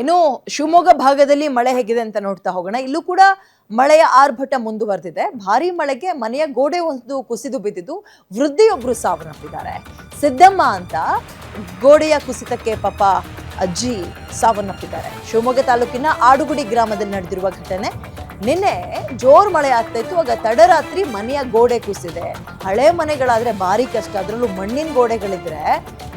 ಇನ್ನು ಶಿವಮೊಗ್ಗ ಭಾಗದಲ್ಲಿ ಮಳೆ ಹೇಗಿದೆ ಅಂತ ನೋಡ್ತಾ ಹೋಗೋಣ. ಇಲ್ಲೂ ಕೂಡ ಮಳೆಯ ಆರ್ಭಟ ಮುಂದುವರೆದಿದೆ. ಭಾರಿ ಮಳೆಗೆ ಮನೆಯ ಗೋಡೆ ಒಂದು ಕುಸಿದು ಬಿದ್ದಿದ್ದು ವೃದ್ಧೆಯೊಬ್ಬರು ಸಾವನ್ನಪ್ಪಿದ್ದಾರೆ. ಸಿದ್ದಮ್ಮ ಅಂತ ಗೋಡೆಯ ಕುಸಿತಕ್ಕೆ ಪಾಪ ಅಜ್ಜಿ ಸಾವನ್ನಪ್ಪಿದ್ದಾರೆ. ಶಿವಮೊಗ್ಗ ತಾಲೂಕಿನ ಆಡುಗುಡಿ ಗ್ರಾಮದಲ್ಲಿ ನಡೆದಿರುವ ಘಟನೆ. ನಿನ್ನೆ ಜೋರ್ ಮಳೆ ಆಗ್ತಾ ಇತ್ತು. ಆಗ ತಡರಾತ್ರಿ ಮನೆಯ ಗೋಡೆ ಕುಸಿದೆ. ಹಳೆ ಮನೆಗಳಾದ್ರೆ ಭಾರಿ ಕಷ್ಟ, ಅದರಲ್ಲೂ ಮಣ್ಣಿನ ಗೋಡೆಗಳಿದ್ರೆ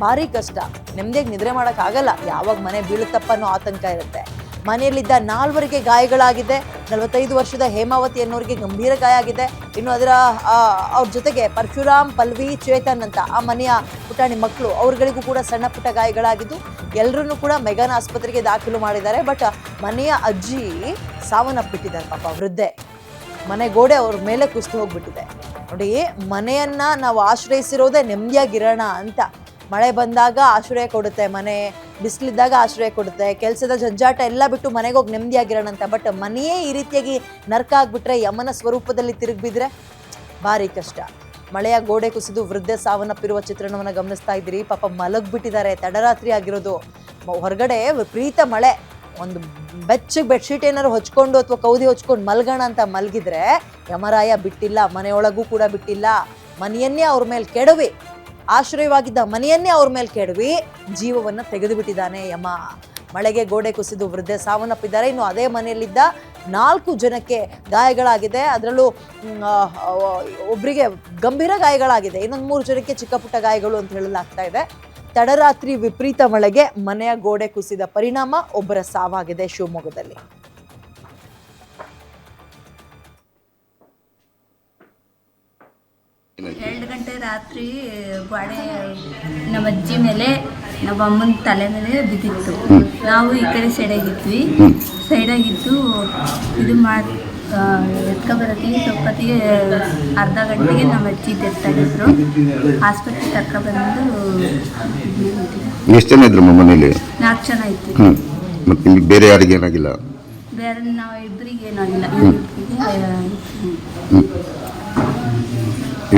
ಭಾರಿ ಕಷ್ಟ. ನೆಮ್ಮದಿಯಾಗಿ ನಿದ್ರೆ ಮಾಡಕ್ ಆಗಲ್ಲ, ಯಾವಾಗ ಮನೆ ಬೀಳುತ್ತಪ್ಪ ಅನ್ನೋ ಆತಂಕ ಇರುತ್ತೆ. ಮನೆಯಲ್ಲಿದ್ದ 4 ಗಾಯಗಳಾಗಿದೆ. 45 ವರ್ಷದ ಹೇಮಾವತಿ ಅನ್ನೋರಿಗೆ ಗಂಭೀರ ಗಾಯ ಆಗಿದೆ. ಇನ್ನು ಅವ್ರ ಜೊತೆಗೆ ಪರಶುರಾಮ್, ಪಲ್ವಿ, ಚೇತನ್ ಅಂತ ಆ ಮನೆಯ ಪುಟಾಣಿ ಮಕ್ಕಳು, ಅವ್ರಗಳಿಗೂ ಕೂಡ ಸಣ್ಣ ಪುಟ್ಟ ಗಾಯಗಳಾಗಿದ್ದು ಎಲ್ಲರನ್ನೂ ಕೂಡ ಮೆಗಾನ್ ಆಸ್ಪತ್ರೆಗೆ ದಾಖಲು ಮಾಡಿದ್ದಾರೆ. ಬಟ್ ಮನೆಯ ಅಜ್ಜಿ ಸಾವನ್ನಪ್ಪಿಟ್ಟಿದ್ದಾರೆ ಪಾಪ ವೃದ್ಧೆ. ಮನೆ ಗೋಡೆ ಅವ್ರ ಮೇಲೆ ಕುಸಿದು ಹೋಗ್ಬಿಟ್ಟಿದೆ. ನೋಡಿ, ಮನೆಯನ್ನ ನಾವು ಆಶ್ರಯಿಸಿರೋದೇ ನೆಮ್ಮದಿಯಾಗಿರೋಣ ಅಂತ. ಮಳೆ ಬಂದಾಗ ಆಶ್ರಯ ಕೊಡುತ್ತೆ ಮನೆ, ಬಿಸಿಲಿದ್ದಾಗ ಆಶ್ರಯ ಕೊಡುತ್ತೆ, ಕೆಲಸದ ಜಂಜಾಟ ಎಲ್ಲ ಬಿಟ್ಟು ಮನೆಗೆ ಹೋಗಿ ನೆಮ್ಮದಿಯಾಗಿರೋಣ ಅಂತ. ಬಟ್ ಮನೆಯೇ ಈ ರೀತಿಯಾಗಿ ನರ್ಕ ಆಗ್ಬಿಟ್ರೆ, ಯಮನ ಸ್ವರೂಪದಲ್ಲಿ ತಿರುಗಿಬಿದ್ರೆ ಭಾರಿ ಕಷ್ಟ. ಮಳೆಯ ಗೋಡೆ ಕುಸಿದು ವೃದ್ಧೆ ಸಾವನ್ನಪ್ಪಿರುವ ಚಿತ್ರಣವನ್ನು ಗಮನಿಸ್ತಾ ಇದ್ದೀರಿ. ಪಾಪ ಮಲಗ್ಬಿಟ್ಟಿದ್ದಾರೆ, ತಡರಾತ್ರಿ ಆಗಿರೋದು. ಹೊರಗಡೆ ವಿಪರೀತ ಮಳೆ. ಒಂದು ಬೆಚ್ಚಗೆ ಬೆಡ್ಶೀಟ್ ಏನಾದ್ರು ಹೊಚ್ಕೊಂಡು ಅಥವಾ ಕೌದಿ ಹೊಚ್ಕೊಂಡು ಮಲ್ಗೋಣ ಅಂತ ಮಲಗಿದ್ರೆ ಯಮರಾಯ ಬಿಟ್ಟಿಲ್ಲ, ಮನೆಯೊಳಗೂ ಕೂಡ ಬಿಟ್ಟಿಲ್ಲ. ಮನೆಯನ್ನೇ ಅವ್ರ ಮೇಲೆ ಕೆಡವಿ, ಆಶ್ರಯವಾಗಿದ್ದ ಮನೆಯನ್ನೇ ಅವ್ರ ಮೇಲೆ ಕೆಡವಿ ಜೀವವನ್ನ ತೆಗೆದು ಬಿಟ್ಟಿದ್ದಾನೆ ಯಮ. ಮಳೆಗೆ ಗೋಡೆ ಕುಸಿದು ವೃದ್ಧೆ ಸಾವನ್ನಪ್ಪಿದ್ದಾರೆ. ಇನ್ನು ಅದೇ ಮನೆಯಲ್ಲಿದ್ದ 4 ಜನಕ್ಕೆ ಗಾಯಗಳಾಗಿದೆ. ಅದರಲ್ಲೂ ಒಬ್ಬರಿಗೆ ಗಂಭೀರ ಗಾಯಗಳಾಗಿದೆ. ಇನ್ನೊಂದು 3 ಜನಕ್ಕೆ ಚಿಕ್ಕ ಪುಟ್ಟ ಗಾಯಗಳು ಅಂತ ಹೇಳಲಾಗ್ತಾ ಇದೆ. ತಡರಾತ್ರಿ ವಿಪರೀತ ಮಳೆಗೆ ಮನೆಯ ಗೋಡೆ ಕುಸಿದ ಪರಿಣಾಮ ಒಬ್ಬರ ಸಾವಾಗಿದೆ ಶಿವಮೊಗ್ಗದಲ್ಲಿ. ಎರಡು ಗಂಟೆ ರಾತ್ರಿ ಗೋಡೆ ನಮ್ಮ ಅಜ್ಜಿ ಮೇಲೆ ನಮ್ಮ ಅಮ್ಮನ ತಲೆ ಮೇಲೆ ಬಿದ್ದಿತ್ತು. ನಾವು ಈ ಕಡೆ ಸೈಡಾಗಿದ್ದು ಇದು ಮಾಡಿ ಎತ್ಕೊಬರೋತ್ತಿಗೆ ಸ್ವಲ್ಪತ್ತಿಗೆ ಅರ್ಧ ಗಂಟೆಗೆ ನಮ್ಮ ಅಜ್ಜಿ ಡೆತ್ತಾಗಿದ್ರು. ಆಸ್ಪತ್ರೆಗೆ ಕರ್ಕೊಬಂದು ಎಷ್ಟು ಜನ ಇದ್ರು ಮನೆಯಲ್ಲಿ? 4 ಜನ ಇತ್ತು. ಮತ್ತೆ ಇಲ್ಲಿ ಬೇರೆ ಯಾರಿಗೆ ಏನಾಗಿಲ್ಲ? ಬೇರೆ ನಾವು ಇಬ್ಬರಿಗೆ ಏನಾಗಿಲ್ಲ.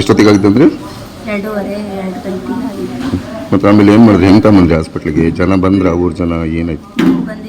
ಎಷ್ಟೊತ್ತಿಗೆ ಆಗಿತ್ತು ಅಂದ್ರೆ? 2:30 2 ಗಂಟೆಗೆ ಆಗಿತ್ತು. ಮತ್ತೆ ಆಮೇಲೆ ಏನು ಮಾಡಿದ್ರಿ? ಹೆಂಗೆ ತಗೊಂಡ್ರಿ ಹಾಸ್ಪಿಟ್ಲಿಗೆ? ಜನ ಬಂದ್ರ? ಊರ್ ಜನ ಏನಾಯ್ತು? ಬಂದು